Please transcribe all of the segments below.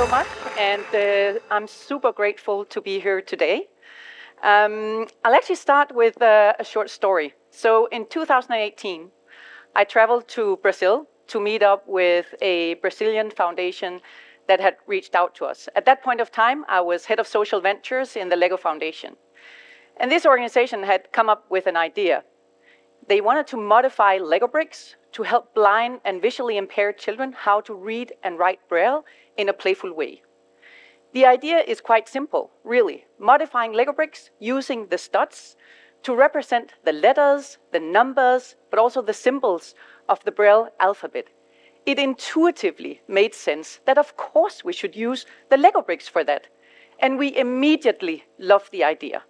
so much, and I'm super grateful to be here today. I'll actually start with a short story. So in 2018, I traveled to Brazil to meet up with a Brazilian foundation that had reached out to us. At that point of time, I was head of social ventures in the Lego Foundation. And this organization had come up with an idea. They wanted to modify Lego bricks to help blind and visually impaired children how to read and write Braille in a playful way. The idea is quite simple, really. Modifying Lego bricks using the studs to represent the letters, the numbers, but also the symbols of the Braille alphabet. It intuitively made sense that of course we should use the Lego bricks for that. And we immediately loved the idea.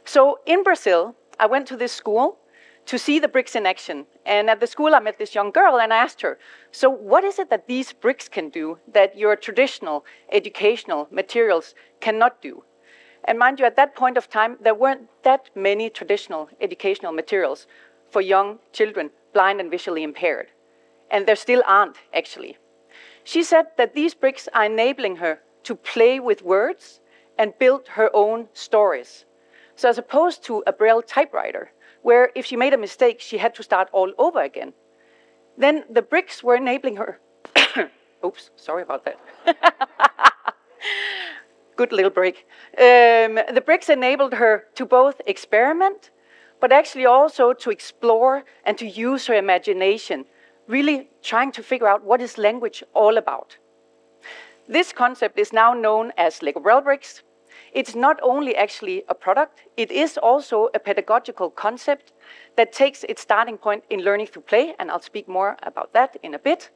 So in Brazil, I went to this school to see the bricks in action. And at the school, I met this young girl and I asked her, so what is it that these bricks can do that your traditional educational materials cannot do? And mind you, at that point of time, there weren't that many traditional educational materials for young children, blind and visually impaired. And there still aren't, actually. She said that these bricks are enabling her to play with words and build her own stories. So as opposed to a Braille typewriter, where if she made a mistake, she had to start all over again. Then the bricks were enabling her. Oops, sorry about that. Good little break. The bricks enabled her to both experiment, but actually also to explore and to use her imagination, really trying to figure out what is language all about. This concept is now known as Lego Braille bricks. It's not only actually a product, it is also a pedagogical concept that takes its starting point in learning through play, and I'll speak more about that in a bit.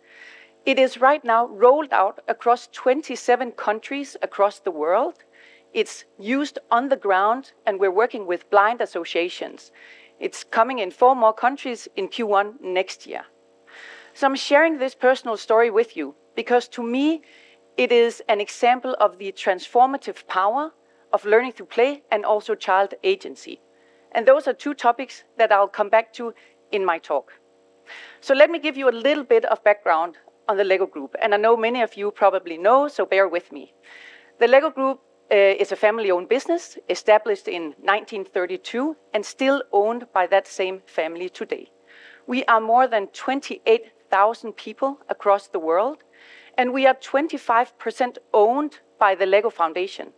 It is right now rolled out across 27 countries across the world. It's used on the ground, and we're working with blind associations. It's coming in 4 more countries in Q1 next year. So I'm sharing this personal story with you because to me, it is an example of the transformative power of learning through play and also child agency. And those are 2 topics that I'll come back to in my talk. So let me give you a little bit of background on the Lego Group. And I know many of you probably know, so bear with me. The Lego Group is a family-owned business established in 1932 and still owned by that same family today. We are more than 28,000 people across the world, and we are 25% owned by the Lego Foundation.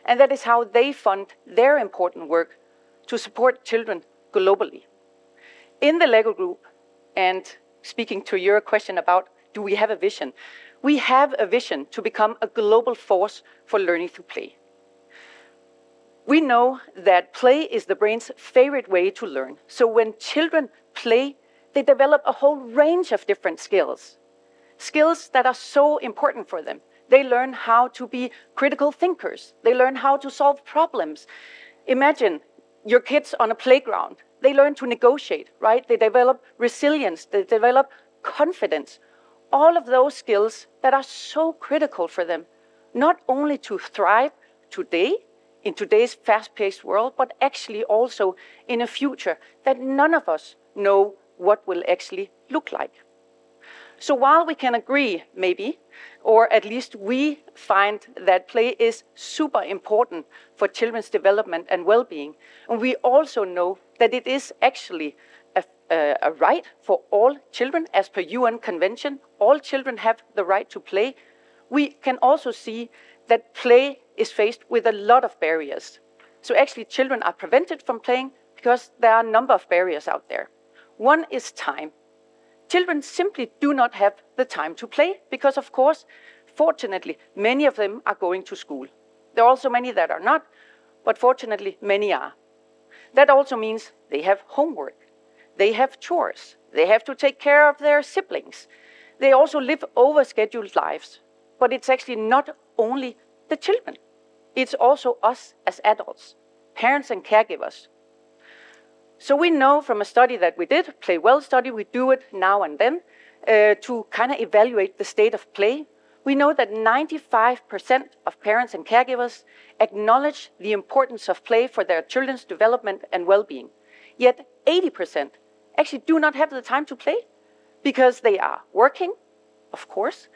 And that is how they fund their important work to support children globally. In the Lego Group, and speaking to your question about do we have a vision? We have a vision to become a global force for learning through play. We know that play is the brain's favorite way to learn. So when children play, they develop a whole range of different skills. Skills that are so important for them. They learn how to be critical thinkers. They learn how to solve problems. Imagine your kids on a playground. They learn to negotiate, right? They develop resilience. They develop confidence. All of those skills that are so critical for them, not only to thrive today, in today's fast-paced world, but actually also in a future that none of us know what will actually look like. So while we can agree, maybe, or at least we find that play is super important for children's development and well-being, and we also know that it is actually a right for all children, as per UN Convention, all children have the right to play, we can also see that play is faced with a lot of barriers. So actually children are prevented from playing because there are a number of barriers out there. One is time. Children simply do not have the time to play because, of course, fortunately, many of them are going to school. There are also many that are not, but fortunately, many are. That also means they have homework, they have chores, they have to take care of their siblings. They also live overscheduled lives, but it's actually not only the children. It's also us as adults, parents and caregivers. So we know from a study that we did, Play Well study, we do it now and then, to kind of evaluate the state of play. We know that 95% of parents and caregivers acknowledge the importance of play for their children's development and well-being. Yet 80% actually do not have the time to play because they are working, of course,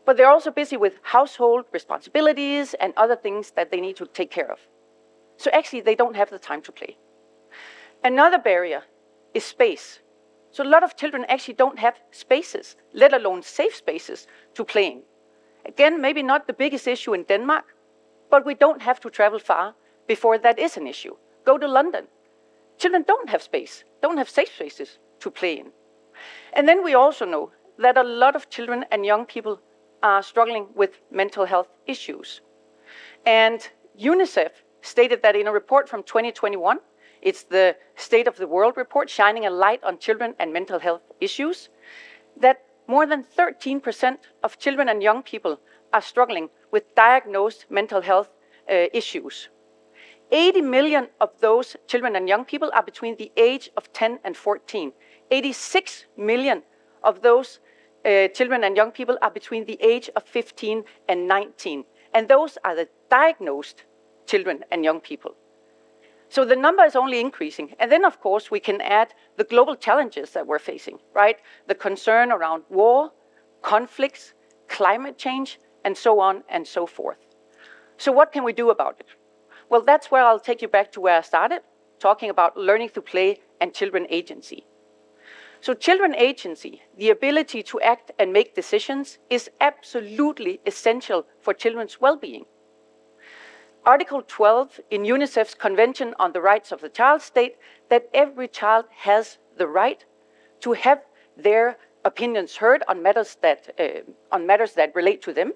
but they're also busy with household responsibilities and other things that they need to take care of. So actually, they don't have the time to play. Another barrier is space. So a lot of children actually don't have spaces, let alone safe spaces, to play in. Again, maybe not the biggest issue in Denmark, but we don't have to travel far before that is an issue. Go to London. Children don't have space, don't have safe spaces to play in. And then we also know that a lot of children and young people are struggling with mental health issues. And UNICEF stated that in a report from 2021, it's the State of the World report, shining a light on children and mental health issues, that more than 13% of children and young people are struggling with diagnosed mental health issues. 80 million of those children and young people are between the age of 10 and 14. 86 million of those children and young people are between the age of 15 and 19. And those are the diagnosed children and young people. So the number is only increasing. And then, of course, we can add the global challenges that we're facing, right? The concern around war, conflicts, climate change, and so on and so forth. So what can we do about it? Well, that's where I'll take you back to where I started, talking about learning through play and children agency. So children agency, the ability to act and make decisions, is absolutely essential for children's well-being. Article 12 in UNICEF's Convention on the Rights of the Child states that every child has the right to have their opinions heard on matters that relate to them,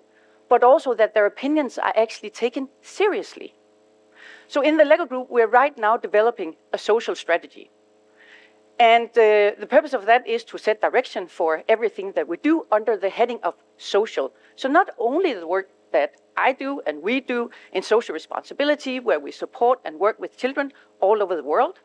but also that their opinions are actually taken seriously. So in the LEGO group, we're right now developing a social strategy. And the purpose of that is to set direction for everything that we do under the heading of social. So not only the work that I do and we do in social responsibility, where we support and work with children all over the world,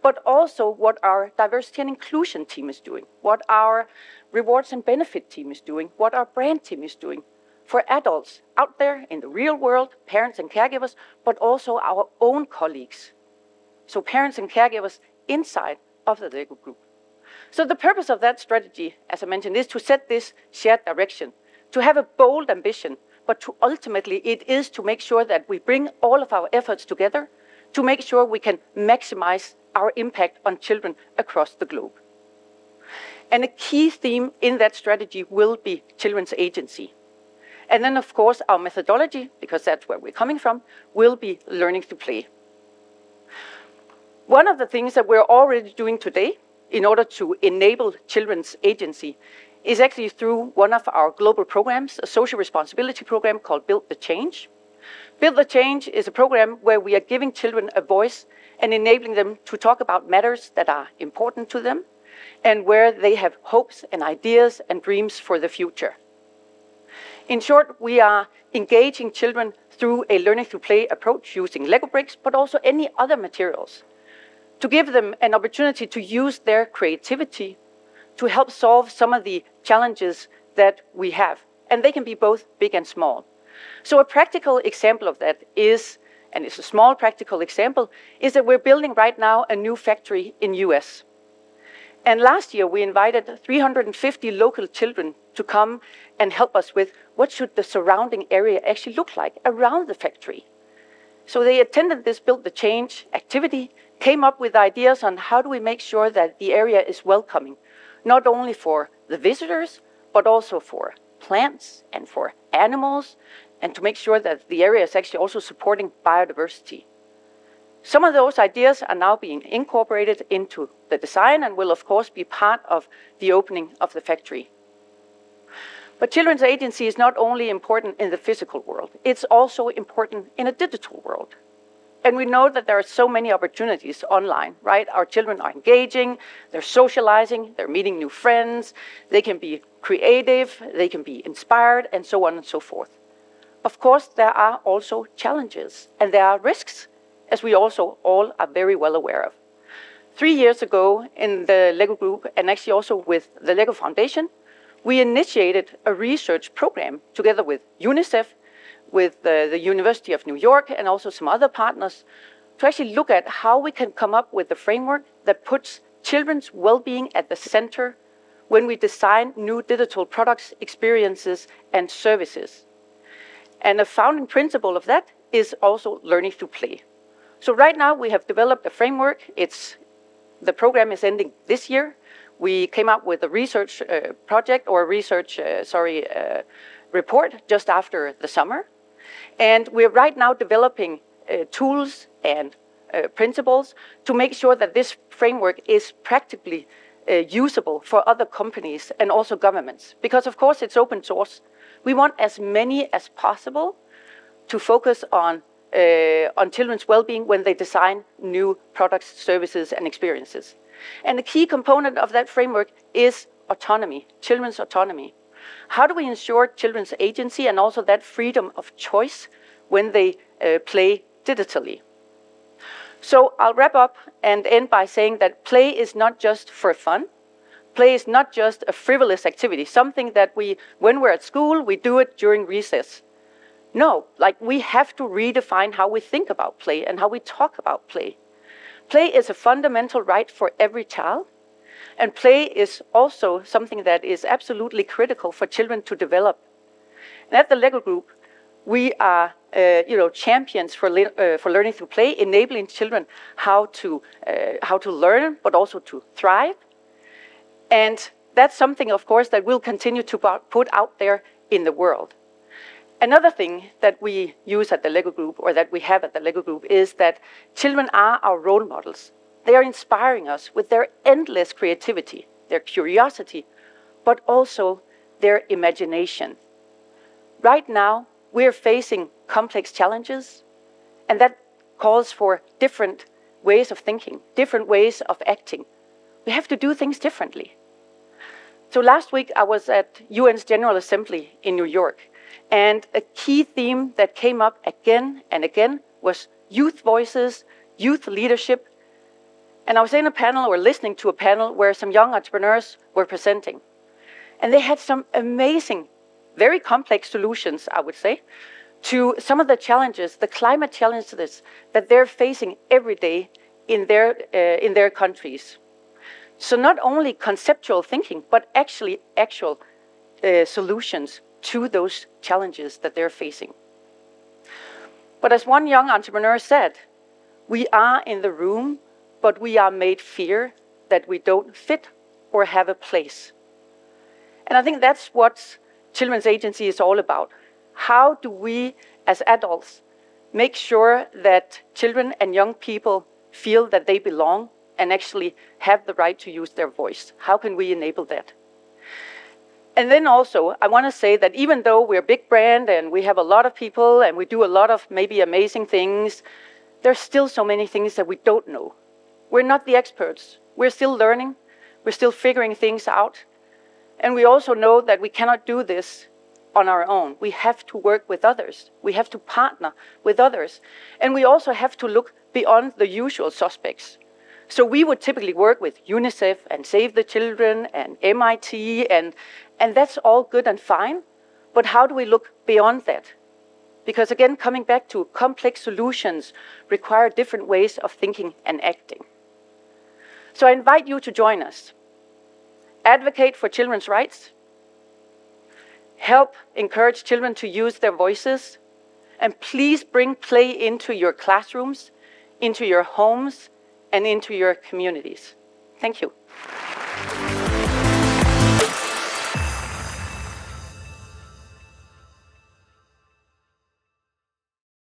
but also what our diversity and inclusion team is doing, what our rewards and benefit team is doing, what our brand team is doing for adults out there in the real world, parents and caregivers, but also our own colleagues. So parents and caregivers inside of the LEGO group. So the purpose of that strategy, as I mentioned, is to set this shared direction, to have a bold ambition, but to ultimately it is to make sure that we bring all of our efforts together to make sure we can maximize our impact on children across the globe. And a key theme in that strategy will be children's agency. And then, of course, our methodology, because that's where we're coming from, will be learning to play. One of the things that we're already doing today in order to enable children's agency is actually through one of our global programs, a social responsibility program called Build the Change. Build the Change is a program where we are giving children a voice and enabling them to talk about matters that are important to them and where they have hopes and ideas and dreams for the future. In short, we are engaging children through a learning through play approach using Lego bricks, but also any other materials, to give them an opportunity to use their creativity to help solve some of the challenges that we have. And they can be both big and small. So a practical example of that is, and it's a small practical example, is that we're building right now a new factory in US. And last year we invited 350 local children to come and help us with what should the surrounding area actually look like around the factory. So they attended this Build the Change activity, came up with ideas on how do we make sure that the area is welcoming, not only for the visitors, but also for plants and for animals, and to make sure that the area is actually also supporting biodiversity. Some of those ideas are now being incorporated into the design and will, of course, be part of the opening of the factory. But children's agency is not only important in the physical world, it's also important in a digital world. And we know that there are so many opportunities online, right? Our children are engaging, they're socializing, they're meeting new friends, they can be creative, they can be inspired, and so on and so forth. Of course, there are also challenges, and there are risks, as we also all are very well aware of. 3 years ago in the LEGO group, and actually also with the LEGO Foundation, we initiated a research program together with UNICEF, with the University of New York, and also some other partners, to actually look at how we can come up with a framework that puts children's well-being at the center when we design new digital products, experiences, and services. And a founding principle of that is also learning through play. So right now we have developed a framework. The program is ending this year. We came up with a research project, or a research, report just after the summer. And we're right now developing tools and principles to make sure that this framework is practically usable for other companies and also governments. Because of course it's open source. We want as many as possible to focus on children's well-being when they design new products, services, and experiences. And the key component of that framework is autonomy, children's autonomy. How do we ensure children's agency and also that freedom of choice when they play digitally? So I'll wrap up and end by saying that play is not just for fun. Play is not just a frivolous activity, something that when we're at school, we do it during recess. No, we have to redefine how we think about play and how we talk about play. Play is a fundamental right for every child, and play is also something that is absolutely critical for children to develop. And at the LEGO Group, we are champions for learning through play, enabling children how to learn, but also to thrive. And that's something, of course, that we'll continue to put out there in the world. Another thing that we use at the LEGO Group, or that we have at the LEGO Group, is that children are our role models. They are inspiring us with their endless creativity, their curiosity, but also their imagination. Right now, we're facing complex challenges, and that calls for different ways of thinking, different ways of acting. We have to do things differently. So last week, I was at UN's General Assembly in New York, and a key theme that came up again and again was youth voices, youth leadership. And I was in a panel, or listening to a panel, where some young entrepreneurs were presenting. And they had some amazing, very complex solutions, I would say, to some of the challenges, the climate challenges that they're facing every day in their countries. So not only conceptual thinking, but actually actual solutions to those challenges that they're facing. But as one young entrepreneur said, we are in the room, but we are made fear that we don't fit or have a place. And I think that's what Children's Agency is all about. How do we, as adults, make sure that children and young people feel that they belong and actually have the right to use their voice? How can we enable that? And then also, I want to say that even though we're a big brand and we have a lot of people and we do a lot of maybe amazing things, there's still so many things that we don't know. We're not the experts. We're still learning. We're still figuring things out. And we also know that we cannot do this on our own. We have to work with others. We have to partner with others. And we also have to look beyond the usual suspects. So we would typically work with UNICEF and Save the Children and MIT, and that's all good and fine. But how do we look beyond that? Because again, coming back to complex solutions require different ways of thinking and acting. So I invite you to join us. Advocate for children's rights. Help encourage children to use their voices. And please bring play into your classrooms, into your homes, and into your communities. Thank you.